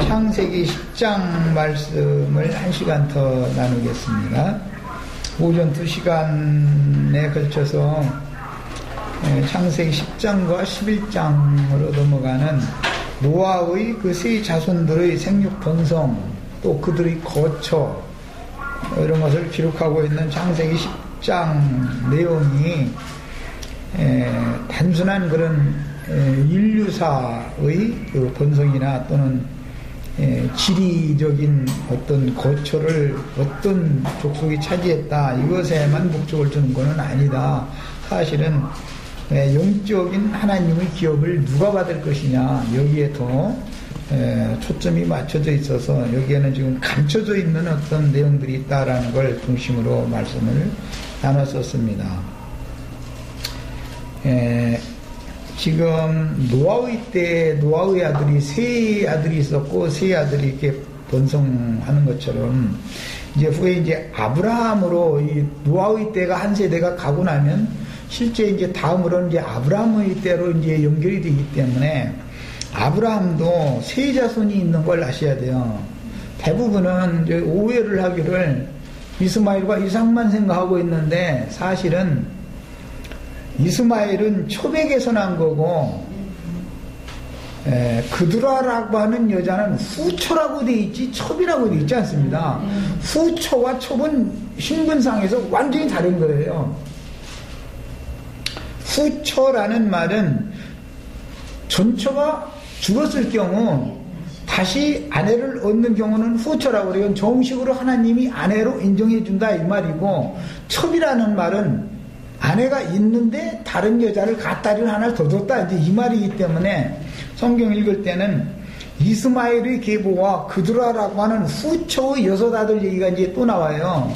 창세기 10장 말씀을 1시간 더 나누겠습니다. 오전 2시간에 걸쳐서 창세기 10장과 11장으로 넘어가는 노아의 그 세 자손들의 생육 번성, 또 그들의 거처, 이런 것을 기록하고 있는 창세기 10장 내용이 단순한 그런 인류사의 그 번성이나 또는 지리적인 어떤 거처를 어떤 족속이 차지했다, 이것에만 목적을 두는 것은 아니다. 사실은 영적인 하나님의 기업을 누가 받을 것이냐, 여기에 더 초점이 맞춰져 있어서 여기에는 지금 감춰져 있는 어떤 내용들이 있다라는 걸 중심으로 말씀을 나눴었습니다. 지금 노아의 때 노아의 아들이 세 아들이 있었고 세 아들이 이렇게 번성하는 것처럼 이제 후에 이제 아브라함으로 이 노아의 때가 한 세대가 가고 나면 실제 이제 다음으로는 이제 아브라함의 때로 이제 연결이 되기 때문에 아브라함도 세 자손이 있는 걸 아셔야 돼요. 대부분은 이제 오해를 하기를 이스마엘과 이삭만 생각하고 있는데, 사실은 이스마엘은 초백에서 난 거고, 그드라라고 하는 여자는 후초라고 돼 있지 첩이라고 돼 있지 않습니다. 후초와 첩은 신분상에서 완전히 다른 거예요. 후초라는 말은 전처가 죽었을 경우 다시 아내를 얻는 경우는 후처라고 그래요. 정식으로 하나님이 아내로 인정해 준다 이 말이고, 첩이라는 말은 아내가 있는데 다른 여자를 갖다리를 하나 더 줬다, 이제 이 말이기 때문에 성경 읽을 때는 이스마엘의 계보와 그드라라고 하는 후초의 여섯 아들 얘기가 이제 또 나와요.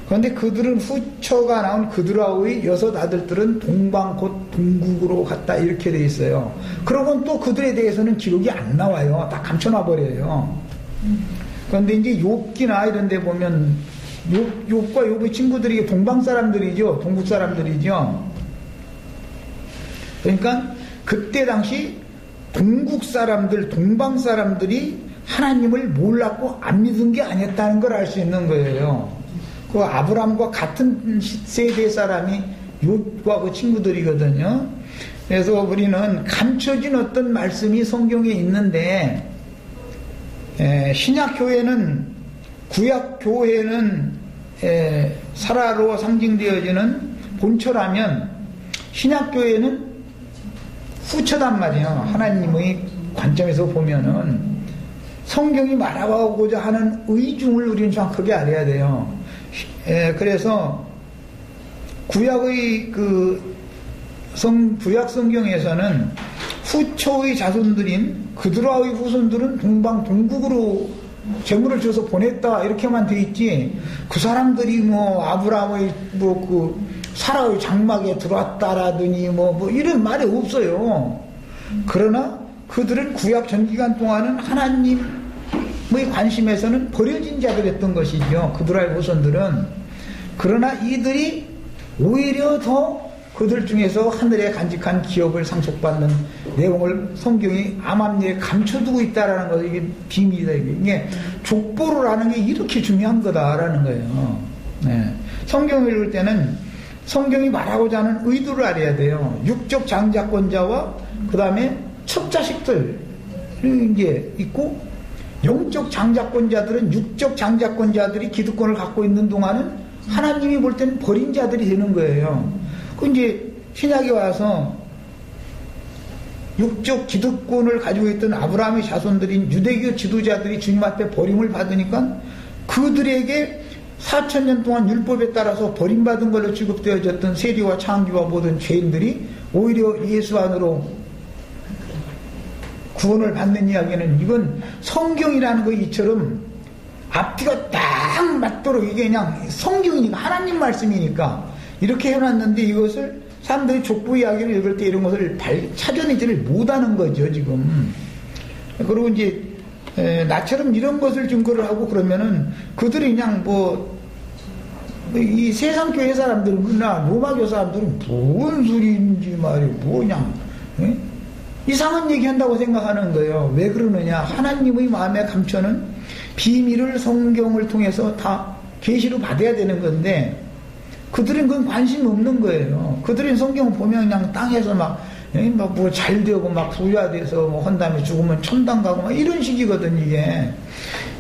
그런데 그들은 후처가 나온 그드라의 여섯 아들들은 동방 곧 동국으로 갔다, 이렇게 돼 있어요. 그러고는 또 그들에 대해서는 기록이 안 나와요. 다 감춰놔버려요. 그런데 이제 욥기나 이런 데 보면 욥과 욥의 친구들이 동방 사람들이죠. 동국 사람들이죠. 그러니까 그때 당시 동국 사람들, 동방 사람들이 하나님을 몰랐고 안 믿은 게 아니었다는 걸 알 수 있는 거예요. 그 아브라함과 같은 세대 사람이 욥과 그 친구들이거든요. 그래서 우리는 감춰진 어떤 말씀이 성경에 있는데, 신약교회는, 구약교회는 사라로 상징되어지는 본처라면 신약교회는 후처단 말이에요. 하나님의 관점에서 보면은 성경이 말하고자 하는 의중을 우리는 정확하게 알아야 돼요. 그래서 구약의 구약 성경에서는 후초의 자손들인 그드라의 후손들은 동방 동국으로 재물을 줘서 보냈다, 이렇게만 돼 있지, 그 사람들이 뭐 아브라함의 사라의 장막에 들어왔다라더니 뭐 이런 말이 없어요. 그러나 그들은 구약 전 기간 동안은 하나님의 관심에서는 버려진 자들이었던 것이죠. 그드라의 후손들은. 그러나 이들이 오히려 더 그들 중에서 하늘에 간직한 기업을 상속받는 내용을 성경이 암암리에 감춰두고 있다라는 거, 이게 비밀이다. 이게 족보를 게 이렇게 중요한 거다라는 거예요. 네. 성경을 읽을 때는 성경이 말하고자 하는 의도를 알아야 돼요. 육적 장자권자와 그 다음에 첩자식들 이게 있고, 영적 장자권자들은 육적 장자권자들이 기득권을 갖고 있는 동안은 하나님이 볼 때는 버린 자들이 되는 거예요. 그 이제 신약에 와서 육적 기득권을 가지고 있던 아브라함의 자손들인 유대교 지도자들이 주님 앞에 버림을 받으니까 그들에게 4000년 동안 율법에 따라서 버림받은 걸로 취급되어졌던 세리와 창기와 모든 죄인들이 오히려 예수 안으로 구원을 받는 이야기는, 이건 성경이라는 거 이처럼 앞뒤가 딱 맞도록, 이게 그냥 성경이니까 하나님 말씀이니까 이렇게 해놨는데, 이것을 사람들이 족보 이야기를 읽을 때 이런 것을 찾아내지를 못하는 거죠 지금. 그리고 이제 나처럼 이런 것을 증거를 하고 그러면은 그들이 그냥 이 세상 교회 사람들은, 그러나 로마교 사람들은 뭔 소리인지 말이에요. 그냥 이상한 얘기한다고 생각하는 거예요. 왜 그러느냐? 하나님의 마음에 감춰는 비밀을 성경을 통해서 다 계시로 받아야 되는 건데 그들은 그건 관심이 없는 거예요. 그들은 성경을 보면 그냥 땅에서 막 뭐 잘 되고 막 부자 돼서 뭐 한 다음에 죽으면 천당 가고 막 이런 식이거든 이게.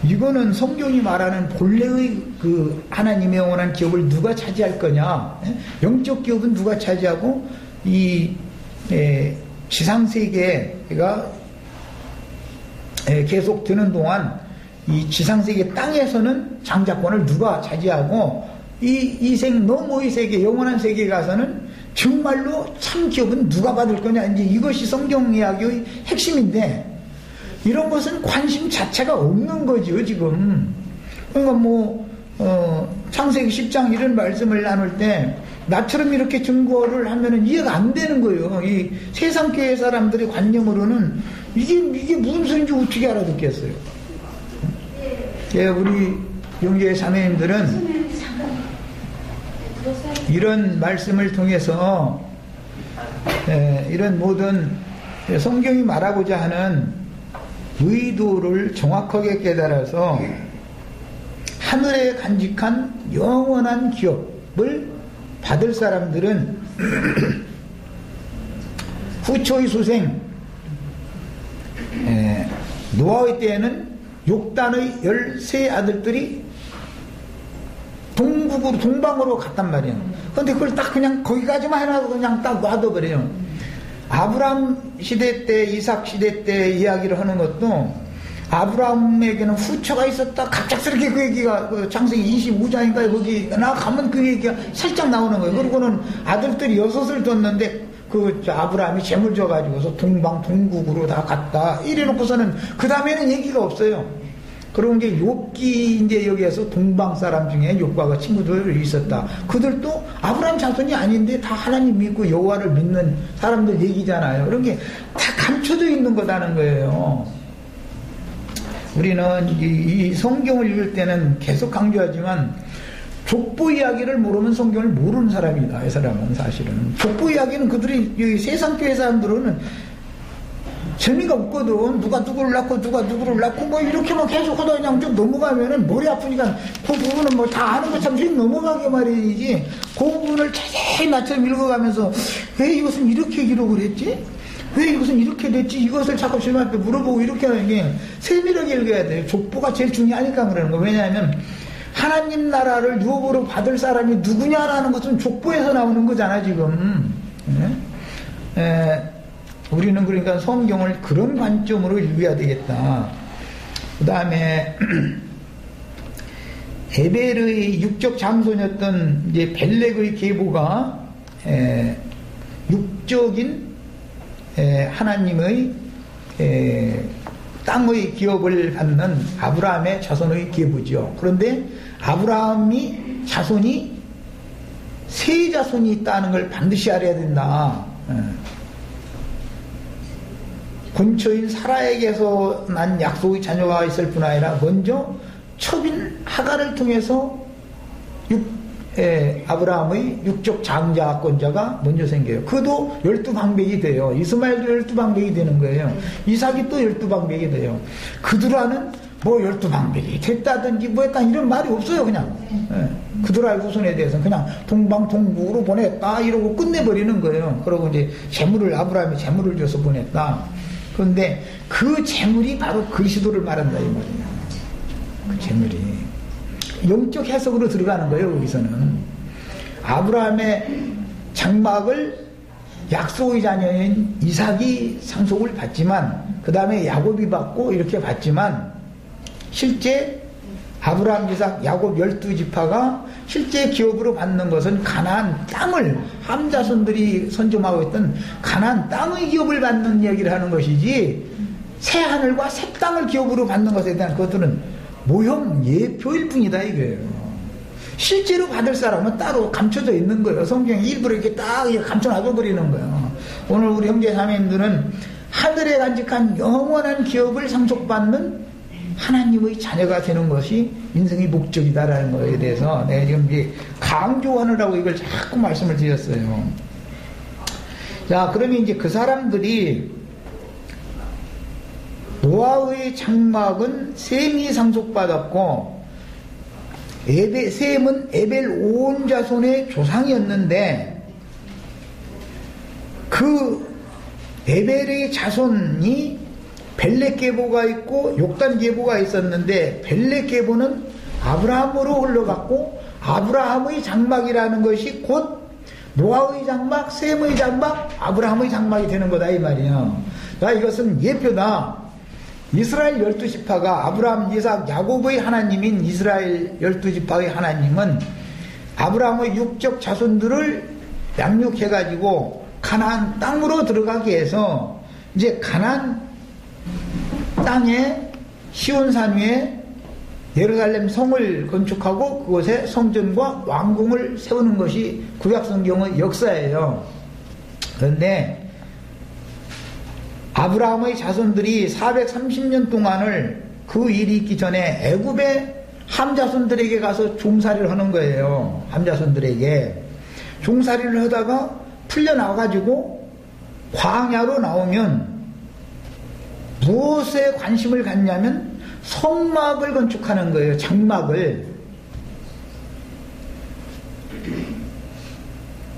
이거는 성경이 말하는 본래의 그 하나님의 영원한 기업을 누가 차지할 거냐? 영적 기업은 누가 차지하고 이 지상세계가 계속 되는 동안 이 지상세계 땅에서는 장자권을 누가 차지하고 이생 너머의 세계 영원한 세계에 가서는 정말로 참 기업은 누가 받을 거냐, 이제 이것이 성경 이야기의 핵심인데 이런 것은 관심 자체가 없는 거죠 지금. 그러니까 창세기 10장 이런 말씀을 나눌 때 나처럼 이렇게 증거를 하면은 이해가 안 되는 거예요. 이 세상 교회 사람들의 관념으로는 이게 무슨 소리인지 어떻게 알아듣겠어요. 예, 우리 영계 자매님들은 이런 말씀을 통해서 이런 모든 성경이 말하고자 하는 의도를 정확하게 깨달아서 하늘에 간직한 영원한 기업을 받을 사람들은 후초의 수생 노아의 때에는 욕단의 13아들들이 동방으로 갔단 말이에요. 그런데 그걸 딱 그냥 거기까지만 해놔도 그냥 딱 놔둬버려요. 아브라함 시대 때, 이삭 시대 때 이야기를 하는 것도 아브라함에게는 후처가 있었다. 갑작스럽게 그 얘기가 창세기 25장인가요? 거기 나가면 그 얘기가 살짝 나오는 거예요. 그리고는 아들들이 6을 뒀는데 아브라함이 재물 줘가지고서 동방동국으로 다 갔다. 이래놓고서는 그 다음에는 얘기가 없어요. 그리고 이제 욥기 이제 여기에서 동방 사람 중에 욥과 그 친구들이 있었다. 그들도 아브라함 자손이 아닌데 다 하나님 믿고 여호와를 믿는 사람들 얘기잖아요. 그런 게 다 감춰져 있는 거다는 거예요. 우리는 이 성경을 읽을 때는 계속 강조하지만 족보 이야기를 모르면 성경을 모르는 사람이다. 이 사람은 사실은. 족보 이야기는 그들이 세상 교회 사람들은 재미가 없거든. 누가 누구를 낳고 누가 누구를 낳고 뭐 이렇게만 계속 하다 그냥 좀 넘어가면은 머리 아프니까 그 부분은 뭐 다 아는 것처럼 좀 넘어가게 말이지. 그 부분을 자세히 나처럼 읽어가면서 왜 이것은 이렇게 기록을 했지? 왜 이것은 이렇게 됐지? 이것을 자꾸 주님한테 물어보고 이렇게 하는 게 세밀하게 읽어야 돼요. 족보가 제일 중요하니까 그러는 거. 왜냐하면 하나님 나라를 유업으로 받을 사람이 누구냐라는 것은 족보에서 나오는 거잖아 지금. 우리는 그러니까 성경을 그런 관점으로 읽어야 되겠다. 그 다음에 에벨의 육적 장손이었던 이제 벨렉의 계보가 육적인 하나님의 땅의 기업을 받는 아브라함의 자손의 계보죠. 그런데 아브라함이 자손이 세 자손이 있다는 걸 반드시 알아야 된다. 본처인 사라에게서 난 약속의 자녀가 있을 뿐 아니라 먼저 첩인 하갈을 통해서 아브라함의 육적 장자권자가 먼저 생겨요. 그도 12방백이 돼요. 이스마엘도 12방백이 되는 거예요. 이삭이 또 12방백이 돼요. 그들하는 뭐 12방백이 됐다든지 뭐 했다 이런 말이 없어요. 그냥 그들의 후손에 대해서는 그냥 동방동국으로 보냈다 이러고 끝내버리는 거예요. 그러고 이제 아브라함이 재물을 줘서 보냈다. 그런데 그 재물이 바로 그리스도를 말한다 이 말이에요. 그 재물이 영적 해석으로 들어가는 거예요. 여기서는 아브라함의 장막을 약속의 자녀인 이삭이 상속을 받지만 그 다음에 야곱이 받고 이렇게 받지만 실제 아브라함, 이삭, 야곱 12지파가 실제 기업으로 받는 것은 가나안 땅을 함자손들이 선점하고 있던 가나안 땅의 기업을 받는 얘기를 하는 것이지 새 하늘과 새 땅을 기업으로 받는 것에 대한 것들은 모형 예표일 뿐이다 이거예요. 실제로 받을 사람은 따로 감춰져 있는 거예요. 성경에 일부러 이렇게 딱 감춰놔둬 버리는 거예요. 오늘 우리 형제 자매님들은 하늘에 간직한 영원한 기업을 상속받는 하나님의 자녀가 되는 것이 인생의 목적이다라는 것에 대해서 내가 지금 이제 강조하느라고 이걸 자꾸 말씀을 드렸어요. 자, 그러면 이제 그 사람들이 노아의 장막은 셈이 상속받았고 셈은 에벨 온 자손의 조상이었는데 그 에벨의 자손이 벨렉 계보가 있고 욕단 계보가 있었는데 벨렉 계보는 아브라함으로 흘러갔고 아브라함의 장막이라는 것이 곧 노아의 장막, 셈의 장막, 아브라함의 장막이 되는 거다 이 말이야. 자, 이것은 예표다. 이스라엘 12지파가 아브라함, 이삭, 야곱의 하나님인 이스라엘 12지파의 하나님은 아브라함의 육적 자손들을 양육해가지고 가나안 땅으로 들어가게 해서 이제 가나안 땅에 시온산 위에 예루살렘 성을 건축하고 그곳에 성전과 왕궁을 세우는 것이 구약성경의 역사예요. 그런데 아브라함의 자손들이 430년 동안을 그 일이 있기 전에 애굽의 함자손들에게 가서 종살이를 하는 거예요. 함자손들에게 종살이를 하다가 풀려나와가지고 광야로 나오면 무엇에 관심을 갖냐면 성막을 건축하는 거예요. 장막을.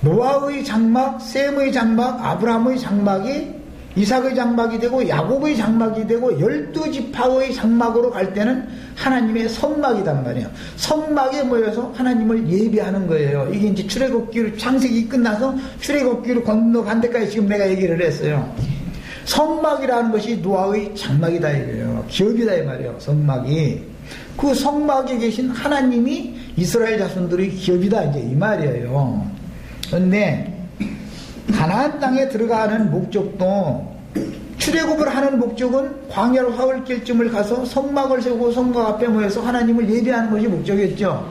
노아의 장막, 셈의 장막, 아브라함의 장막이 이삭의 장막이 되고 야곱의 장막이 되고 12지파의 장막으로 갈 때는 하나님의 성막이단 말이에요. 성막에 모여서 하나님을 예배하는 거예요. 이게 이제 출애굽기로 창세기 끝나서 출애굽기로 건너간 데까지 지금 내가 얘기를 했어요. 성막이라는 것이 노아의 장막이다 이거예요. 기업이다 이 말이에요. 성막이. 그 성막에 계신 하나님이 이스라엘 자손들의 기업이다 이제 이 말이에요. 그런데 가나안 땅에 들어가는 목적도 출애굽을 하는 목적은 광야로 하울길쯤을 가서 성막을 세우고 성막 앞에 모여서 하나님을 예배하는 것이 목적이었죠.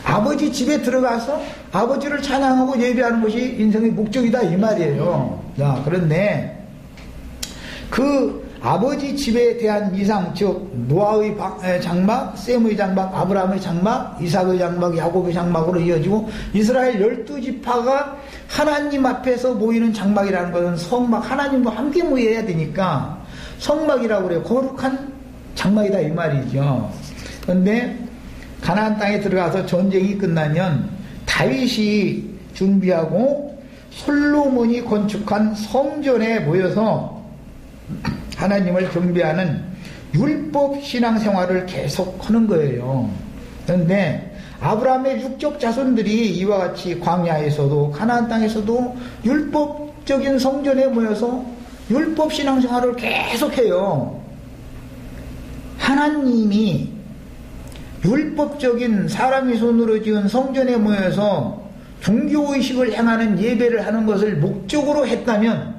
아버지 집에 들어가서 아버지를 찬양하고 예배하는 것이 인생의 목적이다 이 말이에요. 자, 그런데 그 아버지 집에 대한 이상, 즉 노아의 장막, 셈의 장막, 아브라함의 장막, 이삭의 장막, 야곱의 장막으로 이어지고 이스라엘 12지파가 하나님 앞에서 모이는 장막이라는 것은 성막, 하나님과 함께 모여야 되니까 성막이라고 그래요. 거룩한 장막이다 이 말이죠. 그런데 가나안 땅에 들어가서 전쟁이 끝나면 다윗이 준비하고 솔로몬이 건축한 성전에 모여서 하나님을 경배하는 율법 신앙생활을 계속 하는 거예요. 그런데 아브라함의 육적 자손들이 이와 같이 광야에서도 가나안 땅에서도 율법적인 성전에 모여서 율법 신앙생활을 계속해요. 하나님이 율법적인 사람이 손으로 지은 성전에 모여서 종교의식을 행하는 예배를 하는 것을 목적으로 했다면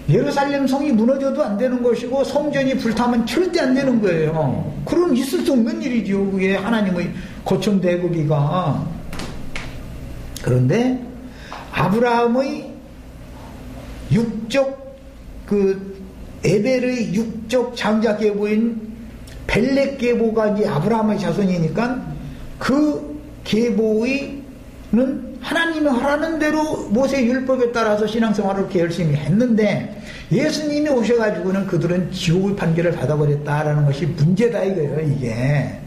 예루살렘 성이 무너져도 안 되는 것이고 성전이 불타면 절대 안 되는 거예요. 그럼 있을 수 없는 일이죠. 그게 하나님의 고천대국이가. 그런데 아브라함의 육적 에벨의 육적 장자 계보인 벨렉 계보가 이제 아브라함의 자손이니까 그 계보는 하나님이 하라는 대로 모세 율법에 따라서 신앙생활을 이렇게 열심히 했는데 예수님이 오셔가지고는 그들은 지옥의 판결을 받아버렸다라는 것이 문제다 이거예요. 이게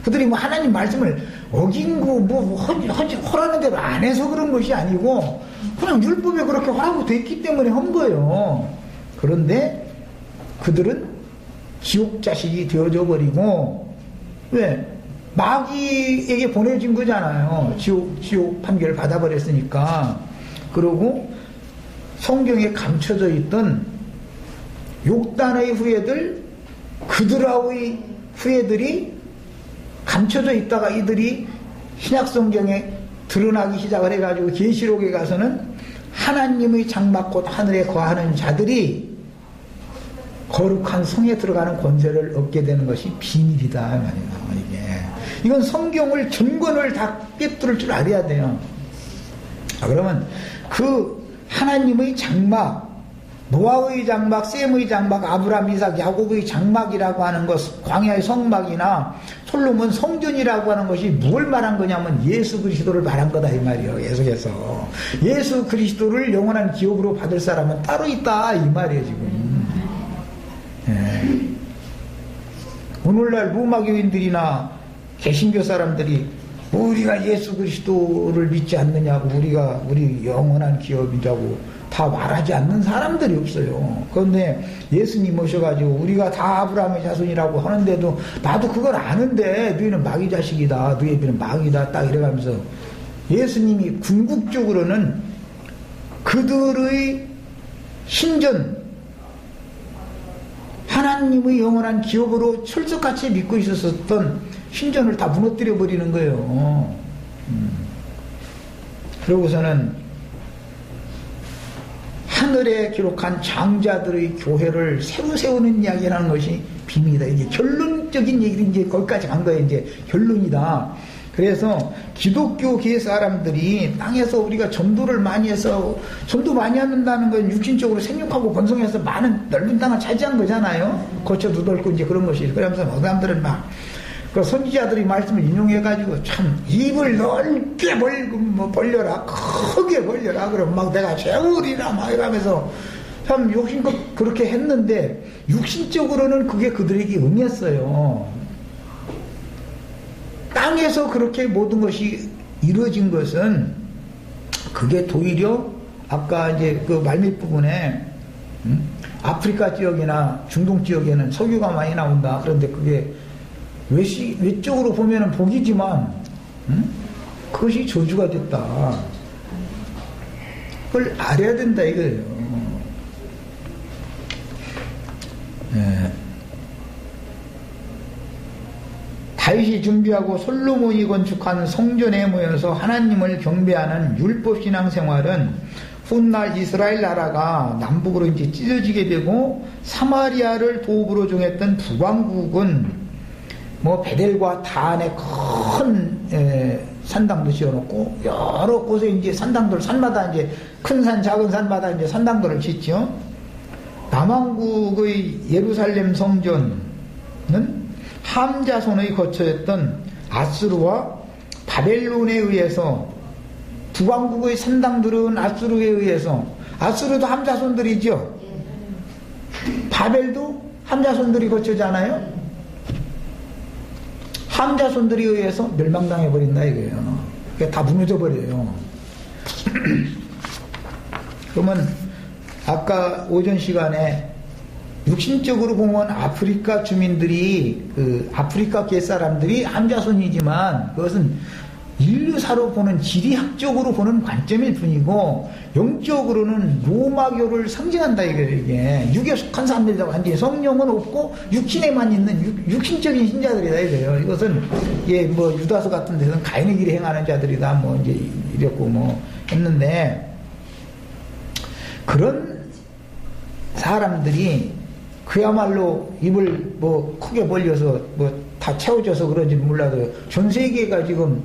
그들이 뭐 하나님 말씀을 어긴 거 허라는 대로 안 해서 그런 것이 아니고 그냥 율법에 그렇게 하라고 됐기 때문에 한 거예요. 그런데 그들은 지옥 자식이 되어져 버리고 왜? 마귀에게 보내진 거잖아요. 지옥 판결을 받아버렸으니까. 그러고 성경에 감춰져 있던 욕단의 후예들, 그들의 후예들이 감춰져 있다가 이들이 신약성경에 드러나기 시작을 해가지고 계시록에 가서는 하나님의 장막 곧 하늘에 거하는 자들이 거룩한 성에 들어가는 권세를 얻게 되는 것이 비밀이다 말이에요. 이건 성경을 전권을 다 꿰뚫을 줄 알아야 돼요. 그러면 그 하나님의 장막, 노아의 장막, 셈의 장막, 아브라함, 이삭, 야곱의 장막이라고 하는 것, 광야의 성막이나 솔로몬 성전이라고 하는 것이 뭘 말한 거냐면 예수 그리스도를 말한 거다 이 말이에요. 계속해서 예수 그리스도를 영원한 기업으로 받을 사람은 따로 있다 이 말이에요. 지금 오늘날 로마교인들이나 개신교 사람들이 우리가 예수 그리스도를 믿지 않느냐고, 우리 영원한 기업이라고 다 말하지 않는 사람들이 없어요. 그런데 예수님 오셔가지고 우리가 다 아브라함의 자손이라고 하는데도 나도 그걸 아는데 너희는 마귀 자식이다, 너희들은 마귀다, 딱 이래가면서 예수님이 궁극적으로는 그들의 신전, 하나님의 영원한 기업으로 철석같이 믿고 있었던 신전을 다 무너뜨려 버리는 거예요. 그러고서는 하늘에 기록한 장자들의 교회를 새로 세우는 이야기라는 것이 비밀이다. 이게 결론적인 얘기를 이제 거기까지 간 거예요. 이제 결론이다. 그래서 기독교계 사람들이 땅에서 우리가 전도를 많이 해서, 전도 많이 한다는 건 육신적으로 생육하고 번성해서 많은 넓은 땅을 차지한 거잖아요. 거쳐도 넓고 이제 그런 것이. 그러면서 그 사람들은 막 그 선지자들이 말씀을 인용해가지고 참 입을 넓게 벌려라, 크게 벌려라, 그럼 막 내가 재우리라 막 이러면서 참 욕심껏 그렇게 했는데 육신적으로는 그게 그들에게 응했어요. 땅에서 그렇게 모든 것이 이루어진 것은 그게 도리어 아까 이제 그 말밑 부분에 아프리카 지역이나 중동 지역에는 석유가 많이 나온다. 그런데 그게 외적으로 보면은 복이지만 그것이 저주가 됐다. 그걸 알아야 된다 이거예요. 네. 다윗이 준비하고 솔로몬이 건축한 성전에 모여서 하나님을 경배하는 율법 신앙 생활은 훗날 이스라엘 나라가 남북으로 이제 찢어지게 되고 사마리아를 도읍으로 정했던 북왕국은 뭐 베델과 단에 큰 산당도 지어놓고 여러 곳에 이제 산당들, 산마다 이제 큰 산, 작은 산마다 이제 산당들을 짓죠. 남왕국의 예루살렘 성전은 함자손의 거처였던 아수르와 바벨론에 의해서, 북왕국의 산당들은 아수르에 의해서, 아수르도 함자손들이죠. 바벨도 함자손들이 거처잖아요. 함자손들에 의해서 멸망당해 버린다 이거예요. 다 무너져 버려요. 그러면 아까 오전 시간에 육신적으로 보면 아프리카 주민들이, 그 아프리카계 사람들이 함자손이지만 그것은 인류사로 보는, 지리학적으로 보는 관점일 뿐이고 영적으로는 로마교를 상징한다 이거예요. 이게 육에 속한 사람들이라고 한지 성령은 없고 육신에만 있는 육신적인 신자들이다 이거예요. 이것은 뭐 유다서 같은 데서는 가인의 길에 행하는 자들이다 뭐 이제 이랬고 뭐 했는데, 그런 사람들이 그야말로 입을 뭐 크게 벌려서 뭐 다 채워져서 그런지는 몰라도 전 세계가 지금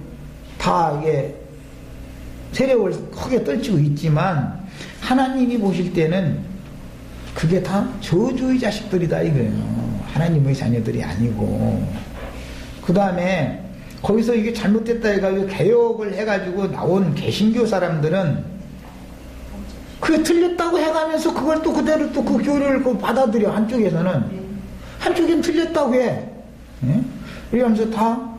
다 이게 세력을 크게 떨치고 있지만 하나님이 보실 때는 그게 다 저주의 자식들이다 이거예요. 하나님의 자녀들이 아니고. 그 다음에 거기서 이게 잘못됐다 해가지고 개혁을 해가지고 나온 개신교 사람들은 그게 틀렸다고 해가면서 그걸 또 그대로 또 그 교리를 받아들여. 한쪽엔 틀렸다고 해. 이러면서 다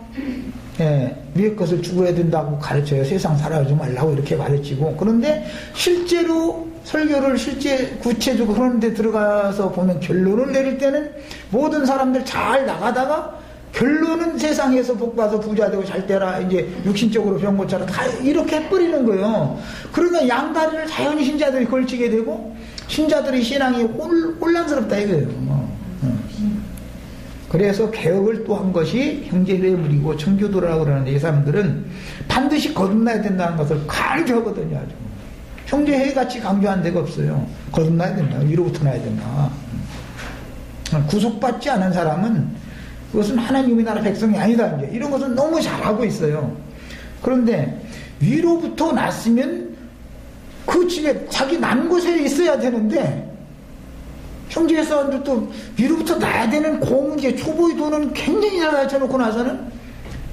위의 것을 추구해야 된다고 가르쳐요. 세상 살아가지 말라고 이렇게 가르치고. 그런데 실제로 설교를 실제 구체적으로 그런 데 들어가서 보면 결론을 내릴 때는 모든 사람들 잘 나가다가 결론은 세상에서 복받아 부자되고 잘 되라, 이제 육신적으로 병 고쳐라, 다 이렇게 해버리는 거예요. 그러니까 양다리를 자연히 신자들이 걸치게 되고 신자들의 신앙이 혼란스럽다 이거예요. 그래서 개혁을 또 한 것이 형제회물이고 청교도라고 그러는데, 이 사람들은 반드시 거듭나야 된다는 것을 강조하거든요. 아주 형제회같이 강조한 데가 없어요. 거듭나야 된다, 위로부터 나야 된다. 구속받지 않은 사람은 그것은 하나님의 나라 백성이 아니다, 이제 이런 것은 너무 잘하고 있어요. 그런데 위로부터 났으면 그 집에 자기 난 곳에 있어야 되는데, 형제 사람들도 위로부터 나야 되는 공제 초보의 돈은 굉장히 잘 가르쳐놓고 나서는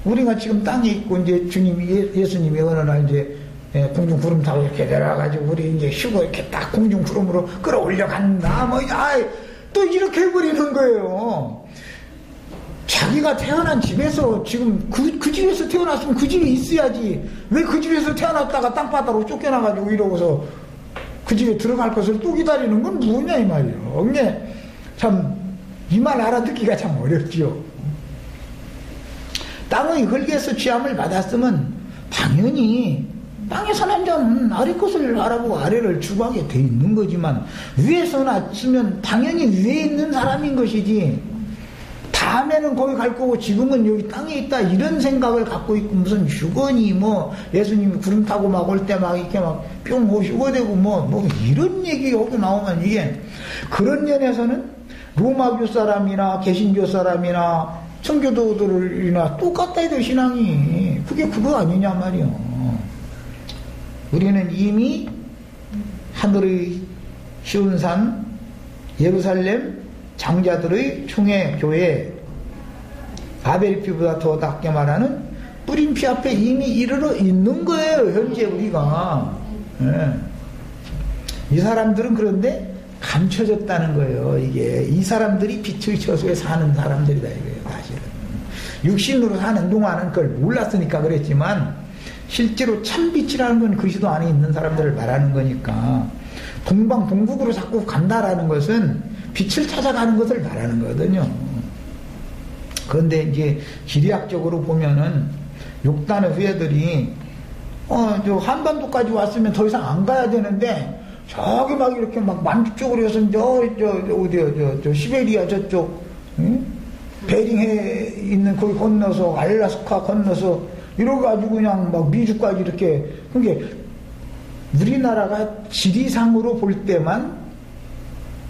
우리가 지금 땅에 있고 이제 주님이 예수님이 어느 날 이제 공중 구름 타고 이렇게 내려와가지고 우리 이제 휴고 이렇게 딱 공중 구름으로 끌어올려 간다 뭐 또 이렇게 해버리는 거예요. 자기가 태어난 집에서 지금 그 집에서 태어났으면 그 집에 있어야지. 왜 그 집에서 태어났다가 땅바닥으로 쫓겨나가지고 이러고서 그 집에 들어갈 것을 또 기다리는 건 누구냐 이 말이에요. 이게 참 이 말 알아듣기가 참 어렵지요. 땅의 흙에서 취함을 받았으면 당연히 땅에 사는 자는 아래 것을 알아보고 아래를 추구하게 돼 있는 거지만 위에서 났으면 당연히 위에 있는 사람인 것이지 다음에는 거기 갈 거고 지금은 여기 땅에 있다 이런 생각을 갖고 있고 무슨 휴거니 뭐 예수님이 구름 타고 막 올 때 막 이렇게 막 뿅 휴거되고 뭐 이런 얘기 여기 나오면 이게 그런 면에서는 로마교 사람이나 개신교 사람이나 청교도들이나 똑같다 이들 신앙이 그게 그거 아니냐 말이요. 우리는 이미 하늘의 시온산 예루살렘 장자들의 총회 교회 아벨 피보다 더 낮게 말하는 뿌림피 앞에 이미 이르러 있는 거예요. 현재 우리가. 예. 이 사람들은 그런데 감춰졌다는 거예요. 이게 이 사람들이 빛의 처소에 사는 사람들이다 이거예요. 사실은 육신으로 사는 동안은 그걸 몰랐으니까 그랬지만 실제로 참빛이라는 건 그리스도 안에 있는 사람들을 말하는 거니까 동방 동북으로 자꾸 간다라는 것은 빛을 찾아가는 것을 말하는 거거든요. 그런데 이제 지리학적으로 보면은 욕단의 후예들이 저 한반도까지 왔으면 더 이상 안 가야 되는데 저기 막 이렇게 막 만주 쪽으로 해서 어디요 시베리아 저쪽 베링해 있는 거기 건너서 알라스카 건너서 이러가지고 그냥 막 미주까지 이렇게 그게 우리나라가 지리상으로 볼 때만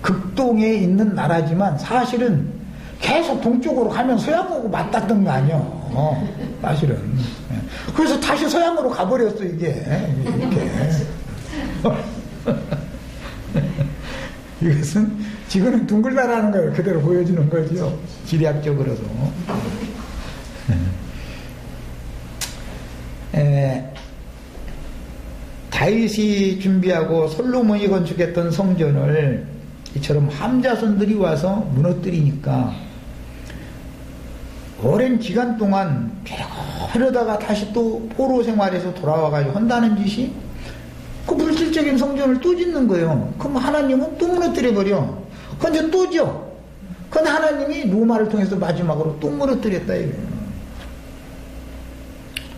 극동에 있는 나라지만 사실은 계속 동쪽으로 가면 서양하고 맞닿던 거 아니요. 사실은. 그래서 다시 서양으로 가버렸어 이게 이렇게. 이것은 지구는 둥글다라는 걸 그대로 보여주는 거죠. 지리학적으로도. 다윗이 준비하고 솔로몬이 건축했던 성전을 이처럼 함자손들이 와서 무너뜨리니까 오랜 기간 동안 그러다가 다시 또 포로 생활에서 돌아와가지고 한다는 짓이 그 물질적인 성전을 또 짓는 거예요. 그럼 하나님은 또 무너뜨려버려. 근데 또 지어. 근데 하나님이 로마를 통해서 마지막으로 또 무너뜨렸다 이거예요.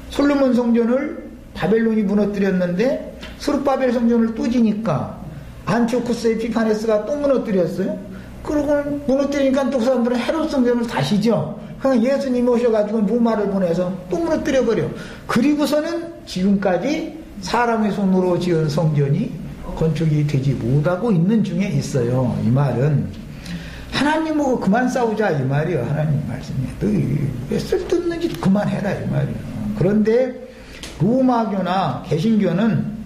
솔로몬 성전을 바벨론이 무너뜨렸는데 스룹바벨 성전을 또 지니까 안티오쿠스 에피파네스가 또 무너뜨렸어요. 그러고 무너뜨리니까 또 그 사람들은 헤롯 성전을 다시 지어. 그냥 예수님이 오셔가지고 로마를 보내서 또 무너뜨려버려. 그리고서는 지금까지 사람의 손으로 지은 성전이 건축이 되지 못하고 있는 중에 있어요. 이 말은 하나님하고 그만 싸우자 이 말이에요. 하나님 말씀이 왜 쓸데없는 짓 그만해라 이 말이에요. 그런데 로마교나 개신교는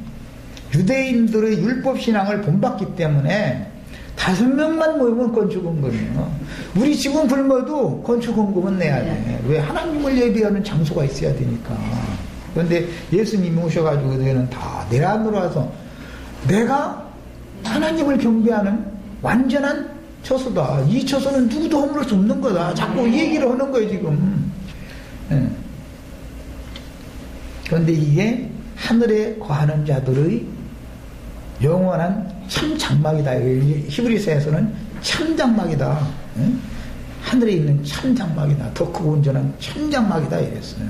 유대인들의 율법신앙을 본받기 때문에 5명만 모이면 건축헌금이에요. 우리 집은 굶어도 건축헌금은 내야 돼. 왜? 하나님을 예배하는 장소가 있어야 되니까. 그런데 예수님이 오셔가지고 너희는 다 내 안으로 와서 내가 하나님을 경배하는 완전한 처소다. 이 처소는 누구도 허물을 수 없는 거다. 자꾸 얘기를 하는 거예요 지금. 예. 그런데 이게 하늘에 거하는 자들의 영원한 참 장막이다. 히브리서에서는 참 장막이다. 예? 하늘에 있는 참 장막이다. 더 크고 온전한 참 장막이다 이랬어요.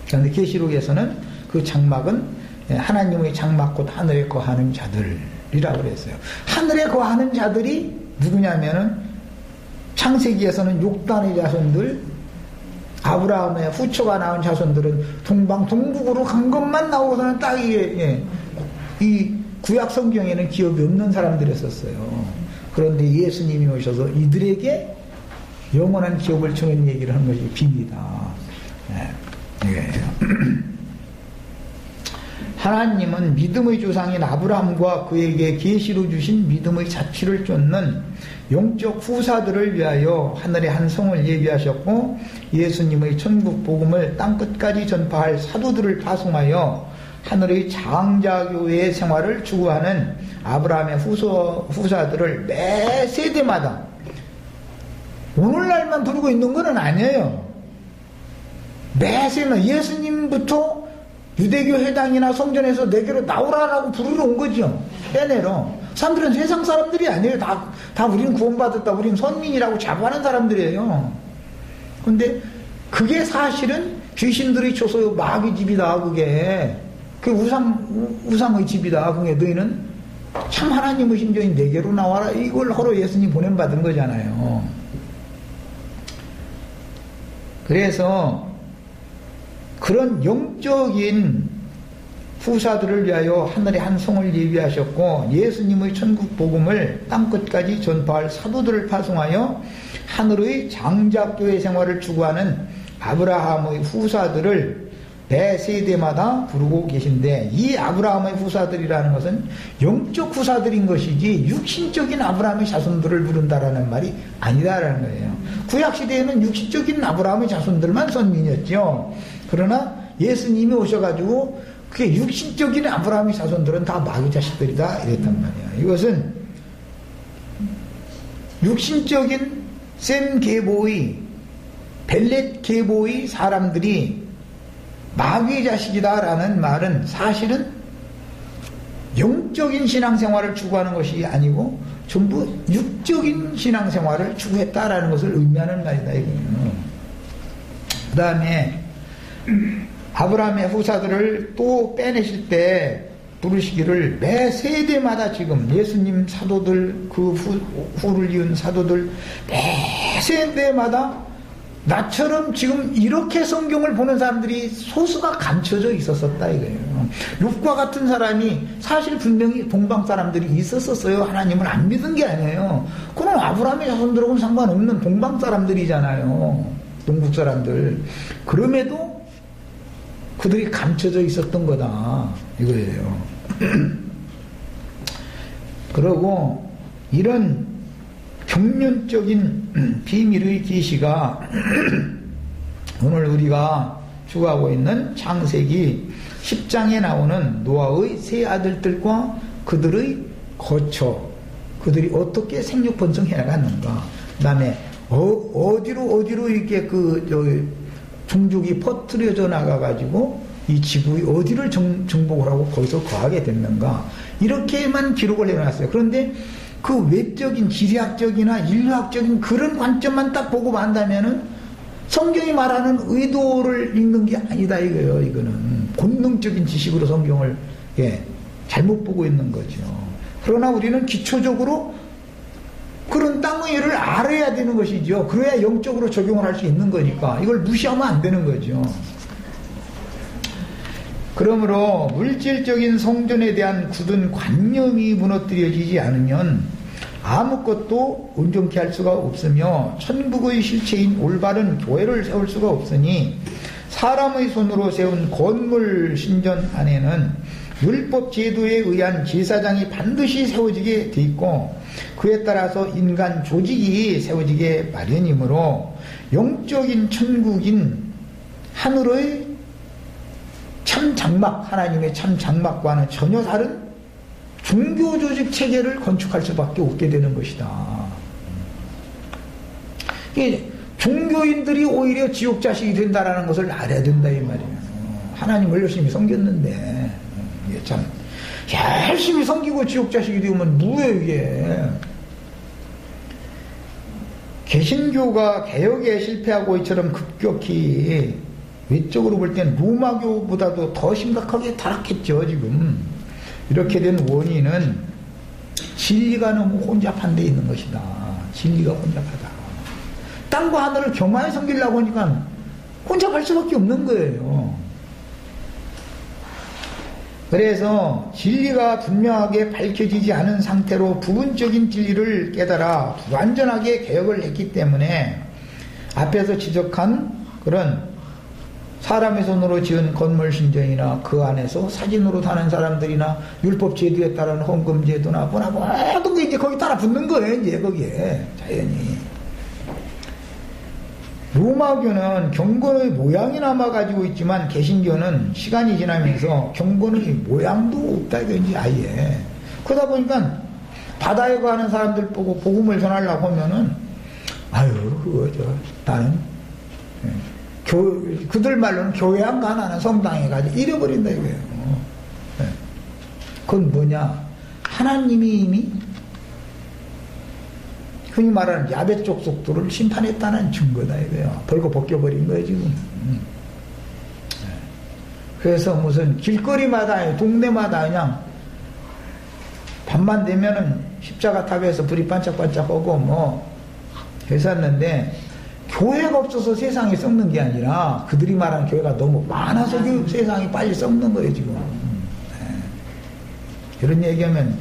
그런데 계시록에서는 그 장막은 하나님의 장막 곧 하늘에 거하는 자들이라고 그랬어요. 하늘에 거하는 자들이 누구냐면은 창세기에서는 욕단의 자손들, 아브라함의 후초가 나온 자손들은 동방 동북으로 간 것만 나오고서는 딱 이 구약 성경에는 기업이 없는 사람들이었어요. 그런데 예수님이 오셔서 이들에게 영원한 기업을 주는 얘기를 하는 것이 빕니다. 이거예요. 하나님은 믿음의 조상인 아브라함과 그에게 계시로 주신 믿음의 자취를 쫓는 영적 후사들을 위하여 하늘의 한 성을 예비하셨고 예수님의 천국 복음을 땅끝까지 전파할 사도들을 파송하여 하늘의 장자교회의 생활을 추구하는 아브라함의 후사들을 매 세대마다 오늘날만 부르고 있는 건 아니에요. 매세는 예수님부터 유대교 회당이나 성전에서 내게로 나오라라고 부르러 온 거죠. 빼내러. 사람들은 세상 사람들이 아니에요. 다 우리는 구원받았다. 우리는 선민이라고 자부하는 사람들이에요. 근데 그게 사실은 귀신들이 쳐서 마귀 집이다. 그게. 그 우상의 집이다. 그게 너희는 참 하나님의 신전인 내게로 나와라. 이걸 허로 예수님 보냄받은 거잖아요. 그래서 그런 영적인 후사들을 위하여 하늘에 한 성을 예비하셨고 예수님의 천국 복음을 땅끝까지 전파할 사도들을 파송하여 하늘의 장작교회 생활을 추구하는 아브라함의 후사들을 매 세대마다 부르고 계신데, 이 아브라함의 후사들이라는 것은 영적 후사들인 것이지 육신적인 아브라함의 자손들을 부른다라는 말이 아니다라는 거예요. 구약시대에는 육신적인 아브라함의 자손들만 선민이었죠. 그러나 예수님이 오셔가지고 그게 육신적인 아브라함의 자손들은 다 마귀 자식들이다 이랬단 말이야. 이것은 육신적인 셈 계보의 벨렛 계보의 사람들이 마귀의 자식이다라는 말은 사실은 영적인 신앙생활을 추구하는 것이 아니고 전부 육적인 신앙생활을 추구했다라는 것을 의미하는 말이다 이거예요. 그 다음에 아브라함의 후사들을 또 빼내실 때 부르시기를 매 세대마다 지금 예수님 사도들 그 후를 이은 사도들 매 세대마다 나처럼 지금 이렇게 성경을 보는 사람들이 소수가 감춰져 있었었다 이거예요. 룻과 같은 사람이 사실 분명히 동방 사람들이 있었었어요. 하나님을 안 믿은 게 아니에요. 그럼 아브라함의 자손들하고는 상관없는 동방 사람들이잖아요. 동국 사람들. 그럼에도 그들이 감춰져 있었던 거다 이거예요. 그러고 이런 경륜적인 비밀의 계시가 오늘 우리가 추구하고 있는 창세기 10장에 나오는 노아의 세 아들들과 그들의 거처, 그들이 어떻게 생육 번성해 나갔는가, 그 다음에 어디로 이렇게 종족이 퍼뜨려져 나가가지고 이 지구의 어디를 정복을 하고 거기서 거하게 됐는가, 이렇게만 기록을 해놨어요. 그런데 그 외적인 지리학적이나 인류학적인 그런 관점만 딱 보고 만다면은 성경이 말하는 의도를 읽는 게 아니다 이거예요. 이거는 본능적인 지식으로 성경을 잘못 보고 있는 거죠. 그러나 우리는 기초적으로 그런 땅의 일을 알아야 되는 것이죠. 그래야 영적으로 적용을 할 수 있는 거니까 이걸 무시하면 안 되는 거죠. 그러므로 물질적인 성전에 대한 굳은 관념이 무너뜨려지지 않으면 아무것도 온전케 할 수가 없으며 천국의 실체인 올바른 교회를 세울 수가 없으니 사람의 손으로 세운 건물 신전 안에는 율법 제도에 의한 제사장이 반드시 세워지게 돼 있고 그에 따라서 인간 조직이 세워지게 마련이므로 영적인 천국인 하늘의 참 장막, 하나님의 참 장막과는 전혀 다른 종교 조직 체계를 건축할 수밖에 없게 되는 것이다. 종교인들이 오히려 지옥 자식이 된다라는 것을 알아야 된다 이 말이에요. 하나님을 열심히 섬겼는데 이게 참 열심히 섬기고 지옥 자식이 되면 뭐예요 이게. 개신교가 개혁에 실패하고 이처럼 급격히 외적으로 볼 땐 로마교보다도 더 심각하게 타락했죠 지금. 이렇게 된 원인은 진리가 너무 혼잡한 데 있는 것이다. 진리가 혼잡하다. 땅과 하늘을 겸하여 섬기려고 하니까 혼잡할 수밖에 없는 거예요. 그래서 진리가 분명하게 밝혀지지 않은 상태로 부분적인 진리를 깨달아 불완전하게 개혁을 했기 때문에 앞에서 지적한 그런 사람의 손으로 지은 건물 신전이나 그 안에서 사진으로 사는 사람들이나 율법 제도에 따른 헌금 제도나 뭐나 모든 게 이제 거기 따라 붙는 거예요. 이제 거기에 자연히. 로마교는 경건의 모양이 남아 가지고 있지만 개신교는 시간이 지나면서 경건의 모양도 없다 이건지 아예. 그러다 보니까 바다에 가는 사람들 보고 복음을 전하려고 하면은 아유, 나는, 그들 말로는 교회 안 가, 나는 성당에 가지. 잃어버린다, 이거예요. 그건 뭐냐? 하나님이 이미, 흔히 말하는 야베 족속들을 심판했다는 증거다, 이거예요. 벌거 벗겨버린 거예요, 지금. 그래서 무슨 길거리마다, 동네마다 그냥, 밤만 되면은 십자가 탑에서 불이 반짝반짝하고 뭐 했었는데 교회가 없어서 세상이 썩는 게 아니라 그들이 말하는 교회가 너무 많아서 세상이 빨리 썩는 거예요 지금. 그런 얘기하면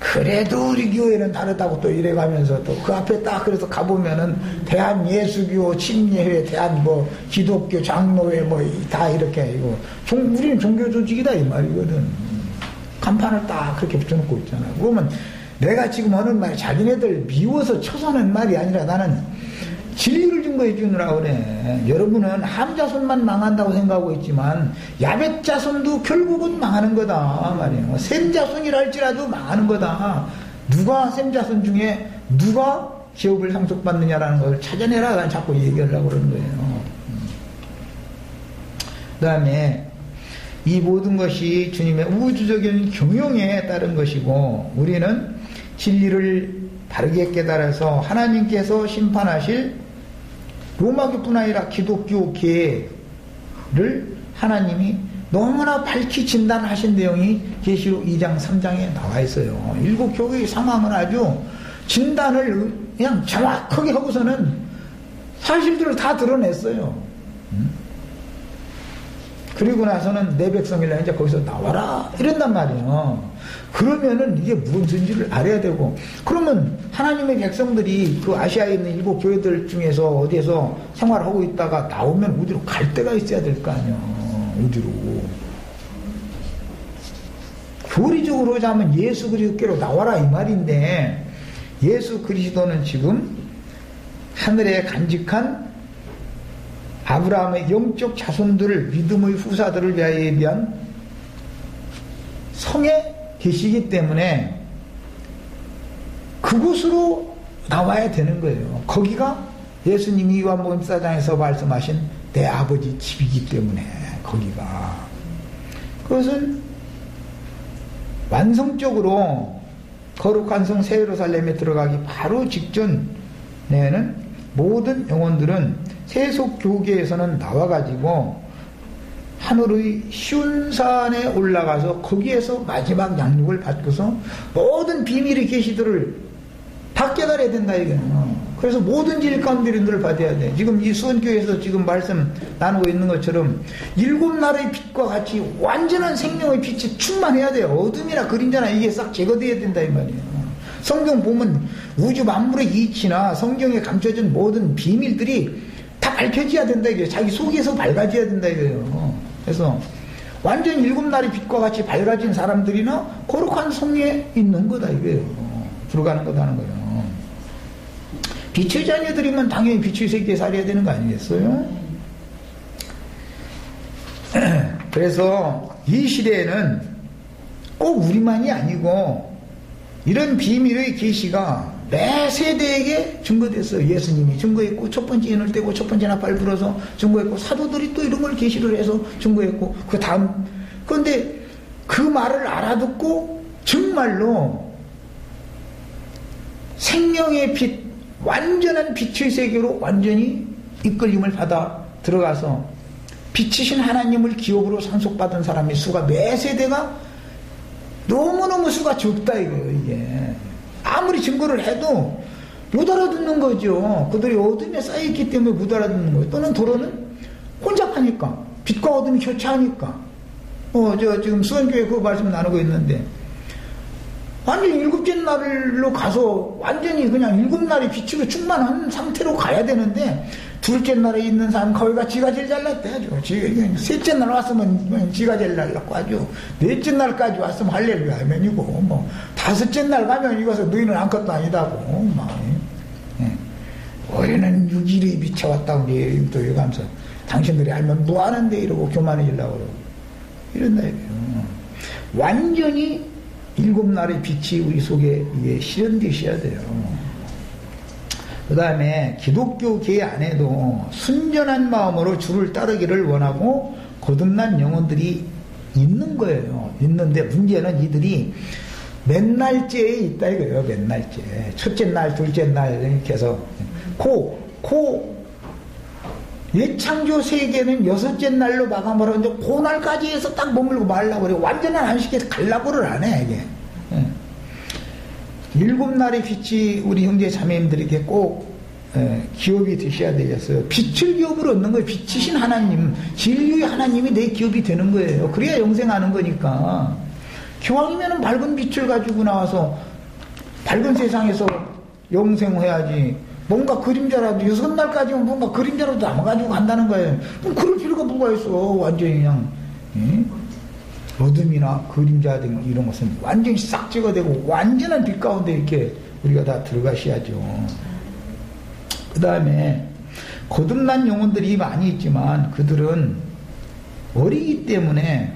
그래도 우리 교회는 다르다고 또 이래가면서 또 그 앞에 딱 그래서 가보면은 대한예수교 침례회 대한 뭐 기독교 장로회 뭐 다 이렇게 이거 우리는 종교 조직이다 이 말이거든. 간판을 딱 그렇게 붙여놓고 있잖아요. 그러면 내가 지금 하는 말이 자기네들 미워서 쳐서는 말이 아니라 나는 진리를 증거해 주느라 그래. 여러분은 함자손만 망한다고 생각하고 있지만 야벳 자손도 결국은 망하는 거다 말이에요. 셈자손이라 할지라도 망하는 거다. 누가 셈자손 중에 누가 기업을 상속받느냐라는 걸 찾아내라 난 자꾸 얘기하려고 그러는 거예요. 그 다음에 이 모든 것이 주님의 우주적인 경영에 따른 것이고 우리는 진리를 바르게 깨달아서 하나님께서 심판하실 로마교뿐 아니라 기독교계를 하나님이 너무나 밝히 진단하신 내용이 계시록 2장 3장에 나와 있어요. 일곱 교회의 상황은 아주 진단을 그냥 정확하게 하고서는 사실들을 다 드러냈어요. 그리고 나서는 내 백성이라 이제 거기서 나와라 이런단 말이에요. 그러면은 이게 무엇인지를 알아야 되고 그러면 하나님의 백성들이 그 아시아에 있는 일곱 교회들 중에서 어디에서 생활하고 있다가 나오면 어디로 갈 데가 있어야 될 거 아니에요. 어디로. 교리적으로 하자면 예수 그리스도께로 나와라 이 말인데 예수 그리스도는 지금 하늘에 간직한 아브라함의 영적 자손들을 믿음의 후사들을 위한 성에 계시기 때문에 그곳으로 나와야 되는 거예요. 거기가 예수님이 요한복음 4장에서 말씀하신 내 아버지 집이기 때문에 거기가 그것은 완성적으로 거룩한 성 새 예루살렘에 들어가기 바로 직전에는 모든 영혼들은 세속 교계에서는 나와가지고 하늘의 시온산에 올라가서 거기에서 마지막 양육을 받고서 모든 비밀의 계시들을 다 깨달아야 된다 이거예요. 그래서 모든 질 가운데 인도를 받아야 돼. 지금 이 수원교회에서 지금 말씀 나누고 있는 것처럼 일곱 날의 빛과 같이 완전한 생명의 빛이 충만해야 돼요. 어둠이나 그림자나 이게 싹 제거돼야 된다 이 말이에요. 성경 보면 우주 만물의 이치나 성경에 감춰진 모든 비밀들이 다 밝혀져야 된다 이거예요. 자기 속에서 밝아져야 된다 이거예요. 그래서 완전 일곱 날의 빛과 같이 밝아진 사람들이나 거룩한 성에 있는 거다 이거예요. 들어가는 거다 하는 거예요. 빛의 자녀들이면 당연히 빛의 세계에 살아야 되는 거 아니겠어요? 그래서 이 시대에는 꼭 우리만이 아니고 이런 비밀의 계시가 매 세대에게 증거됐어요. 예수님이 증거했고 첫 번째 인을 떼고 첫 번째 나팔 불어서 증거했고 사도들이 또 이런 걸 계시를 해서 증거했고 그 다음 그런데 그 말을 알아듣고 정말로 생명의 빛 완전한 빛의 세계로 완전히 이끌림을 받아 들어가서 빛이신 하나님을 기업으로 상속받은 사람의 수가 매 세대가 너무너무 수가 적다 이거예요. 이게 아무리 증거를 해도 못 알아듣는 거죠. 그들이 어둠에 쌓여있기 때문에 못 알아듣는 거예요. 또는 도로는 혼잡하니까 빛과 어둠이 교차하니까 지금 수원교회 그 말씀 나누고 있는데 완전히 일곱째 날로 가서 완전히 그냥 일곱 날이 빛으로 충만한 상태로 가야 되는데 둘째 날에 있는 사람 거기가 지가 제일 잘났대 아주. 셋째 날 왔으면 지가 제일 잘났고 아주 넷째 날까지 왔으면 할렐루야 아멘이고 뭐 다섯째 날 가면 이것서 너희는 아무것도 아니다고 우리는 유일히 미쳐왔다고 또 이러면서 당신들이 알면 뭐하는데 이러고 교만해지려고 그러고 이런다 이거예요. 완전히 일곱 날의 빛이 우리 속에 이게 실현되셔야 돼요. 다음에 기독교계 안에도 순전한 마음으로 주를 따르기를 원하고 거듭난 영혼들이 있는 거예요. 있는데 문제는 이들이 맨날째에 있다 이거예요. 맨날째. 첫째 날, 둘째 날 이렇게 해서 예창조 세계는 여섯째 날로 마감을 하는데 그날까지 해서 딱 머물고 말라고 그래. 완전한 안식에 가려고를 안 해 이게. 일곱 날의 빛이 우리 형제 자매님들에게 꼭 기업이 되셔야 되겠어요. 빛을 기업으로 얻는 거예요. 빛이신 하나님, 진리의 하나님이 내 기업이 되는 거예요. 그래야 영생하는 거니까. 기왕이면 밝은 빛을 가지고 나와서 밝은 세상에서 영생해야지. 뭔가 그림자라도 여섯 날까지는 뭔가 그림자라도 남아가지고 간다는 거예요. 그럼 그럴 필요가 뭐가 있어. 완전히 그냥 어둠이나 그림자 등 이런 것은 완전히 싹 찍어대고 완전한 빛 가운데 이렇게 우리가 다 들어가셔야죠. 그 다음에 거듭난 영혼들이 많이 있지만 그들은 어리기 때문에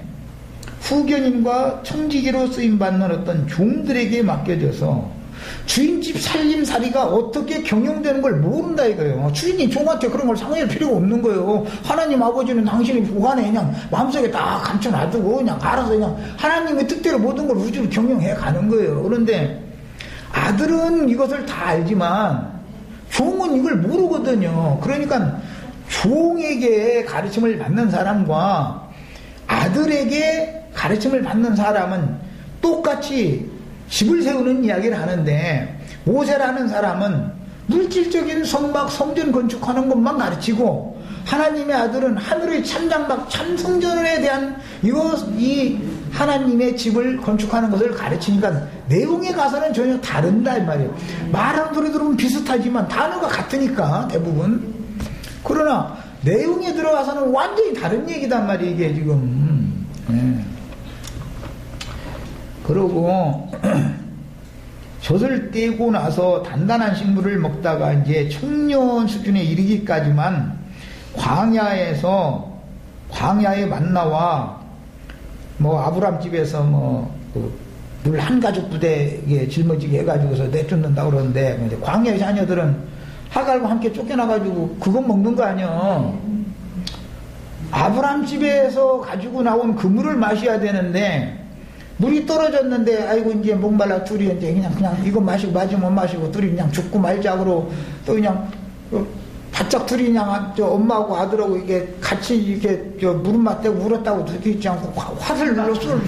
후견인과 청지기로 쓰임받는 어떤 종들에게 맡겨져서 주인집 살림살이가 어떻게 경영되는 걸 모른다 이거예요. 주인이 종한테 그런 걸 상의할 필요가 없는 거예요. 하나님 아버지는 당신이 보관해 그냥 마음속에 딱 감춰놔두고 그냥 알아서 그냥 하나님의 뜻대로 모든 걸 우주를 경영해 가는 거예요. 그런데 아들은 이것을 다 알지만 종은 이걸 모르거든요. 그러니까 종에게 가르침을 받는 사람과 아들에게 가르침을 받는 사람은 똑같이 집을 세우는 이야기를 하는데 모세라는 사람은 물질적인 성막 성전 건축하는 것만 가르치고 하나님의 아들은 하늘의 참장막 참성전에 대한 이 하나님의 집을 건축하는 것을 가르치니까 내용에 가서는 전혀 다른다 이 말이에요. 말하는 소리 들으면 비슷하지만 단어가 같으니까 대부분. 그러나 내용에 들어가서는 완전히 다른 얘기단 말이에요 이게 지금. 그러고 젖을 떼고 나서 단단한 식물을 먹다가 이제 청년 수준에 이르기까지만 광야의 만나와 뭐 아브람 집에서 물 한 가죽 부대에 짊어지게 해가지고서 내쫓는다 그러는데 광야의 자녀들은 하갈과 함께 쫓겨나가지고 그거 먹는 거 아니야. 아브람 집에서 가지고 나온 그물을 마셔야 되는데 물이 떨어졌는데 아이고 이제 목말라 둘이 이제 그냥 이거 마시고 마시면 마시고 둘이 그냥 죽고 말자고로 또 그냥 바짝 둘이 그냥 엄마하고 아들하고 이게 같이 이렇게 무릎 맞대고 울었다고 듣지 않고 화를 날로 술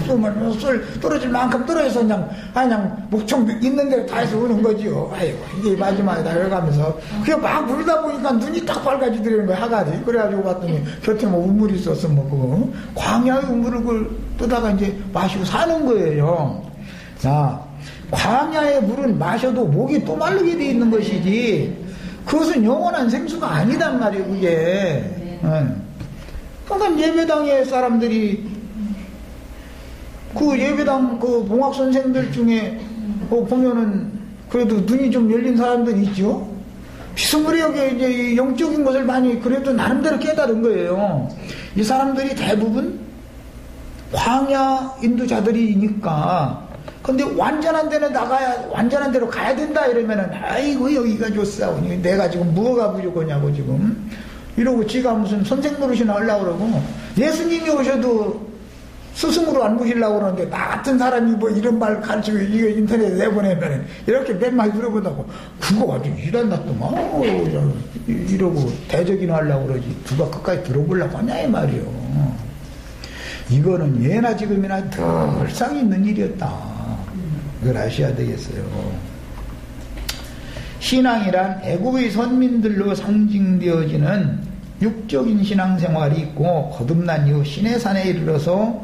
떨어질 만큼 떨어져서 그냥 목청 있는 대로 다 해서 우는 거지요. 아이고 이게 마지막이다 이러면서 그냥 막 울다 보니까 눈이 딱 밝아지더라는 거야 하갈이. 그래가지고 봤더니 곁에 뭐 우물이 있었어 뭐 그거 광야의 우물을 뜨다가 이제 마시고 사는 거예요. 자, 광야의 물은 마셔도 목이 또 마르게 돼 있는 것이지 그것은 영원한 생수가 아니단 말이에요 그게. 그러니까 예배당의 사람들이 그 예배당 그 봉학 선생들 중에 보면은 그래도 눈이 좀 열린 사람들이 있죠. 비스무리하게 이제 영적인 것을 많이 그래도 나름대로 깨달은 거예요. 이 사람들이 대부분 광야 인도자들이니까. 근데 완전한 데는 완전한 데로 가야 된다 이러면은 아이고 여기가 좋사오니 내가 지금 뭐가 부족하냐고 지금 이러고 지가 무슨 선생 노릇이나 하려고 그러고 예수님이 오셔도 스승으로 안 모시려고 그러는데 나 같은 사람이 뭐 이런 말 가르치고 이거 인터넷에 내보내면은 이렇게 맨날 물어보다고 그거 아주 일한다 또만 이러고 대적이나 하려고 그러지 누가 끝까지 들어보려고 하냐 이 말이요. 이거는 예나 지금이나 늘상 있는 일이었다. 그걸 아셔야 되겠어요. 신앙이란 애국의 선민들로 상징되어지는 육적인 신앙생활이 있고 거듭난 이후 시내산에 이르러서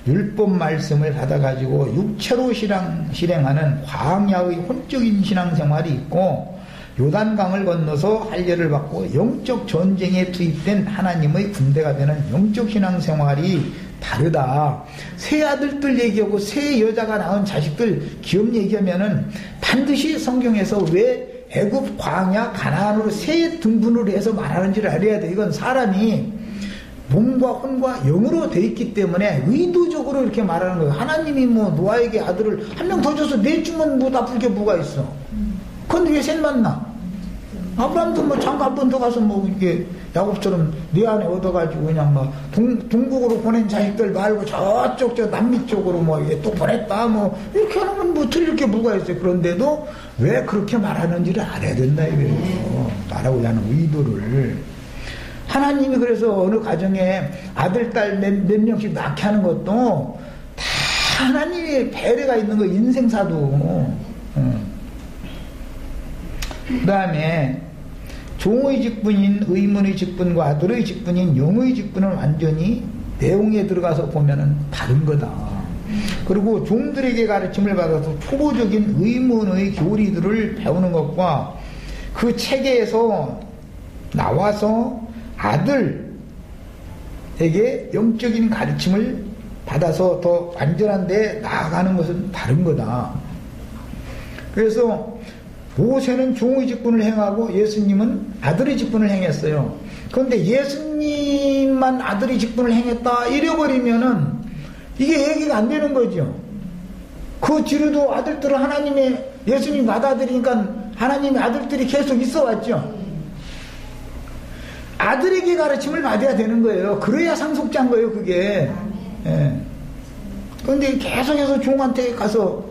율법 말씀을 받아가지고 육체로 실행하는 광야의 혼적인 신앙생활이 있고 요단강을 건너서 할례를 받고 영적 전쟁에 투입된 하나님의 군대가 되는 영적 신앙생활이 다르다. 새 아들들 얘기하고 새 여자가 낳은 자식들 기업 얘기하면은 반드시 성경에서 왜 애굽, 광야, 가나안으로 새 등분을 해서 말하는지를 알아야 돼. 이건 사람이 몸과 혼과 영으로 돼 있기 때문에 의도적으로 이렇게 말하는 거예요. 하나님이 뭐 노아에게 아들을 한 명 더 줘서 내 주면 뭐 나쁠 게 뭐가 있어. 그건 왜 셋 만나? 아브라함도 뭐 장가 한 번 더 가서 뭐 이게 야곱처럼 네 안에 얻어가지고 그냥 막 동국으로 보낸 자식들 말고 저쪽 저 남미 쪽으로 뭐 이게 또 보냈다 뭐 이렇게 하면 뭐 틀릴 게 뭐가 있어요. 그런데도 왜 그렇게 말하는지를 알아야 된다 이거예요. 말하고자 하는 의도를. 하나님이 그래서 어느 가정에 아들, 딸 몇 명씩 낳게 하는 것도 다 하나님의 배려가 있는 거, 인생사도. 그 다음에 종의 직분인 의문의 직분과 아들의 직분인 영의 직분은 완전히 내용에 들어가서 보면은 다른 거다. 그리고 종들에게 가르침을 받아서 초보적인 의문의 교리들을 배우는 것과 그 체계에서 나와서 아들에게 영적인 가르침을 받아서 더 완전한 데 나아가는 것은 다른 거다. 그래서 모세는 종의 직분을 행하고 예수님은 아들의 직분을 행했어요. 그런데 예수님만 아들의 직분을 행했다 이래버리면은 이게 얘기가 안 되는 거죠. 그 뒤로도 아들들은 하나님의 예수님 받아들이니까 하나님의 아들들이 계속 있어 왔죠. 아들에게 가르침을 받아야 되는 거예요. 그래야 상속자인 거예요, 그게. 예. 그런데 계속해서 종한테 가서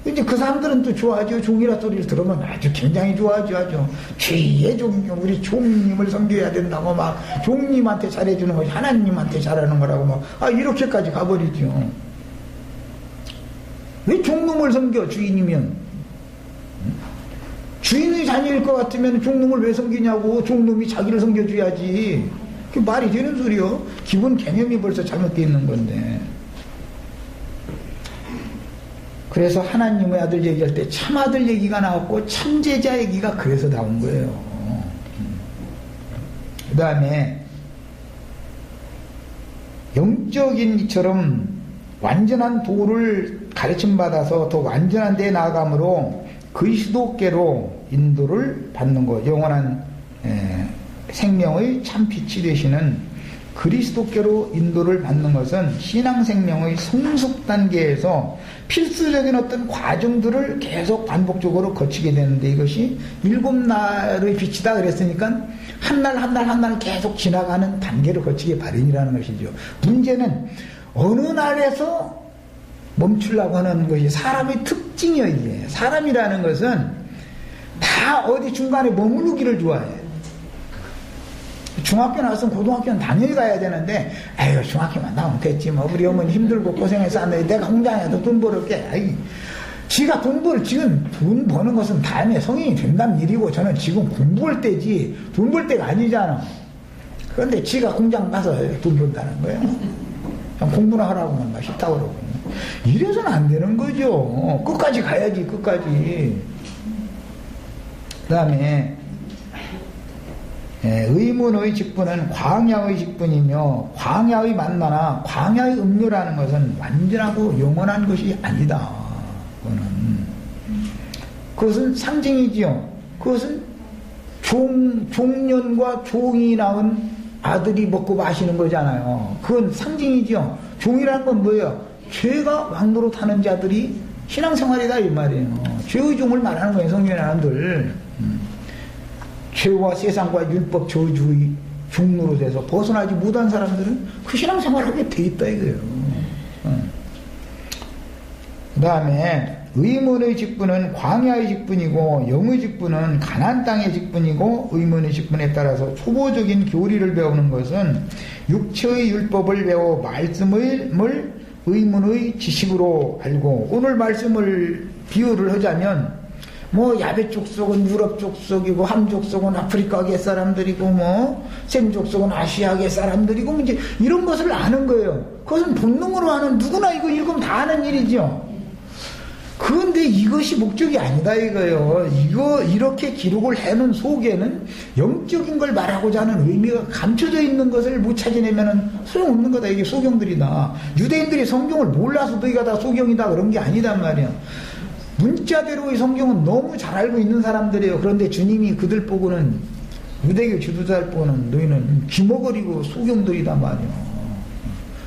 이제 그 사람들은 또 좋아하죠. 종이라 소리를 들으면 아주 굉장히 좋아하죠. 아주 최의 종, 우리 종님을 섬겨야 된다고 막 종님한테 잘해주는 것이 하나님한테 잘하는 거라고 막 이렇게까지 가버리죠. 왜 종놈을 섬겨 주인이면? 주인의 자녀일 것 같으면 종놈을 왜 섬기냐고. 종놈이 자기를 섬겨줘야지. 그게 말이 되는 소리요. 기본 개념이 벌써 잘못되어 있는 건데. 그래서 하나님의 아들 얘기할 때 참아들 얘기가 나왔고 참제자 얘기가 그래서 나온 거예요. 그 다음에 영적인 이처럼 완전한 도를 가르침받아서 더 완전한 데에 나아감으로 그리스도께로 인도를 받는 것, 영원한 생명의 참빛이 되시는 그리스도께로 인도를 받는 것은 신앙생명의 성숙 단계에서 필수적인 어떤 과정들을 계속 반복적으로 거치게 되는데 이것이 7날의 빛이다 그랬으니까 한 날 한 날 한 날 계속 지나가는 단계를 거치게 마련이라는 것이죠. 문제는 어느 날에서 멈추려고 하는 것이 사람의 특징이에요. 이게. 사람이라는 것은 다 어디 중간에 머무르기를 좋아해요. 중학교 나왔으면 고등학교는 당연히 가야 되는데 에휴 중학교만 나오면 됐지 뭐 우리 어머니 힘들고 고생해서 왔는데 내가 공장에서 돈 벌을게. 아이, 지가 지금 돈 버는 것은 다음에 성인이 된다는 일이고 저는 지금 공부할 때지 돈 벌 때가 아니잖아. 그런데 지가 공장 가서 돈 번다는 거예요. 그냥 공부나 하라고만 막 싫다고 그러고. 이래서는 안 되는 거죠. 끝까지 가야지 끝까지. 그 다음에 의문의 직분은 광야의 직분이며 광야의 만나나 광야의 음료라는 것은 완전하고 영원한 것이 아니다. 그것은 상징이지요. 그것은 종년과 종이 낳은 아들이 먹고 마시는 거잖아요. 그건 상징이지요. 종이라는 건 뭐예요? 죄가 왕노릇하는 자들이 신앙생활이다 이 말이에요. 죄의 종을 말하는 거예요. 성경의 사람들. 죄와 세상과 율법 저주의 종노릇에서 벗어나지 못한 사람들은 그 신앙생활하게 돼 있다 이거예요. 그 다음에 의문의 직분은 광야의 직분이고 영의 직분은 가나안 땅의 직분이고 의문의 직분에 따라서 초보적인 교리를 배우는 것은 육체의 율법을 배워 말씀을 의문의 지식으로 알고 오늘 말씀을 비유를 하자면 뭐 야베 족속은 유럽 족속이고 함 족속은 아프리카계 사람들이고 뭐 셈 족속은 아시아계 사람들이고 뭐 이제 이런 것을 아는 거예요. 그것은 본능으로 아는 누구나 이거 읽으면 다 아는 일이죠. 그런데 이것이 목적이 아니다 이거예요. 이거 이렇게 기록을 해놓은 속에는 영적인 걸 말하고자 하는 의미가 감춰져 있는 것을 못 찾아내면은 소용없는 거다. 이게 소경들이다. 유대인들이 성경을 몰라서 너희가 다 소경이다 그런 게 아니단 말이야. 문자대로의 성경은 너무 잘 알고 있는 사람들이에요. 그런데 주님이 그들 보고는 유대교 지도자를 보고는 너희는 귀머거리고 소경들이단 말이야.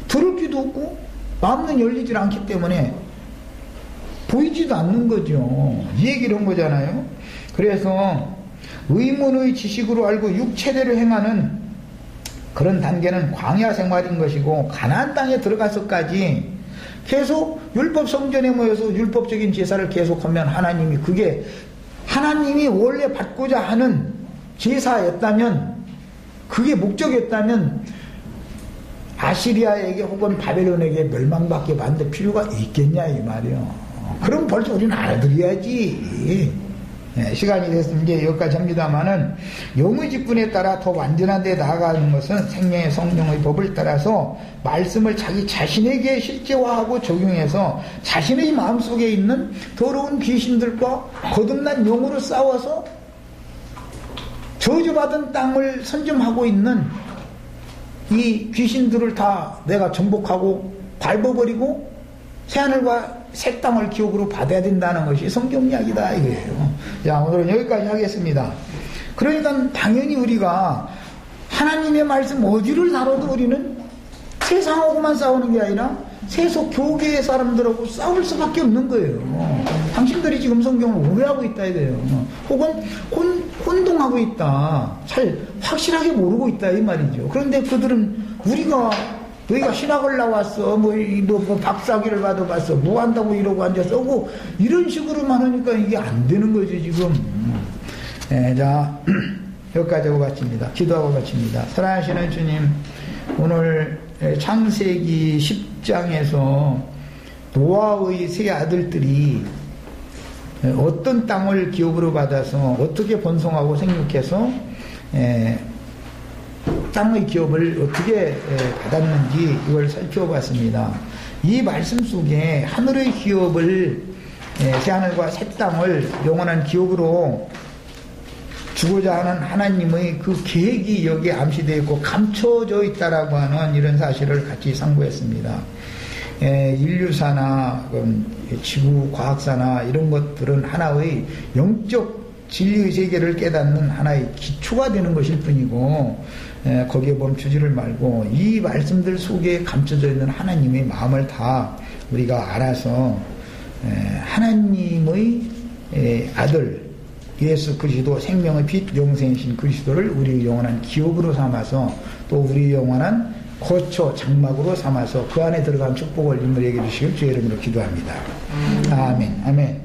들을 귀도 없고 마음은 열리질 않기 때문에 보이지도 않는 거죠. 이 얘기를 한 거잖아요. 그래서 의문의 지식으로 알고 육체대로 행하는 그런 단계는 광야 생활인 것이고, 가나안 땅에 들어가서까지 계속 율법 성전에 모여서 율법적인 제사를 계속하면 하나님이, 그게 하나님이 원래 받고자 하는 제사였다면, 그게 목적이었다면 아시리아에게 혹은 바벨론에게 멸망받게 만들 필요가 있겠냐 이 말이요. 그럼 벌써 우리는 알아들어야지. 시간이 됐으면 이제 여기까지 합니다만은, 영의 직분에 따라 더 완전한 데 나아가는 것은 생명의 성령의 법을 따라서 말씀을 자기 자신에게 실제화하고 적용해서 자신의 마음속에 있는 더러운 귀신들과 거듭난 영으로 싸워서 저주받은 땅을 선점하고 있는 이 귀신들을 다 내가 정복하고 밟아버리고 새하늘과 새 땅을 기업으로 받아야 된다는 것이 성경 이야기다 이거예요. 자, 오늘은 여기까지 하겠습니다. 그러니까 당연히 우리가 하나님의 말씀 어디를 다뤄도 우리는 세상하고만 싸우는 게 아니라 세속 교계의 사람들하고 싸울 수밖에 없는 거예요. 당신들이 지금 성경을 오해하고 있다 이거예요. 혹은 혼동하고 있다. 잘 확실하게 모르고 있다 이 말이죠. 그런데 그들은 너희가 신학을 나왔어, 뭐 박사학위를 받아봤어, 뭐 한다고 이러고 앉아서 오고 이런 식으로만 하니까 이게 안 되는 거죠 지금. 자, 여기까지 하고 마칩니다. 기도하고 마칩니다. 사랑하시는 주님, 오늘 창세기 10장에서 노아의 세 아들들이 어떤 땅을 기업으로 받아서 어떻게 번성하고 생육해서 땅의 기업을 어떻게 받았는지 이걸 살펴봤습니다. 이 말씀 속에 하늘의 기업을, 새하늘과 새 땅을 영원한 기업으로 주고자 하는 하나님의 그 계획이 여기에 암시되어 있고 감춰져 있다라고 하는 이런 사실을 같이 상고했습니다. 인류사나 지구 과학사나 이런 것들은 하나의 영적 진리의 세계를 깨닫는 하나의 기초가 되는 것일 뿐이고, 거기에 멈추지를 말고 이 말씀들 속에 감춰져 있는 하나님의 마음을 다 우리가 알아서 하나님의 아들 예수 그리스도, 생명의 빛 영생이신 그리스도를 우리 영원한 기업으로 삼아서 또 우리 영원한 거처 장막으로 삼아서 그 안에 들어간 축복을 인물에게 주시길 주의 이름으로 기도합니다. 아멘. 아멘.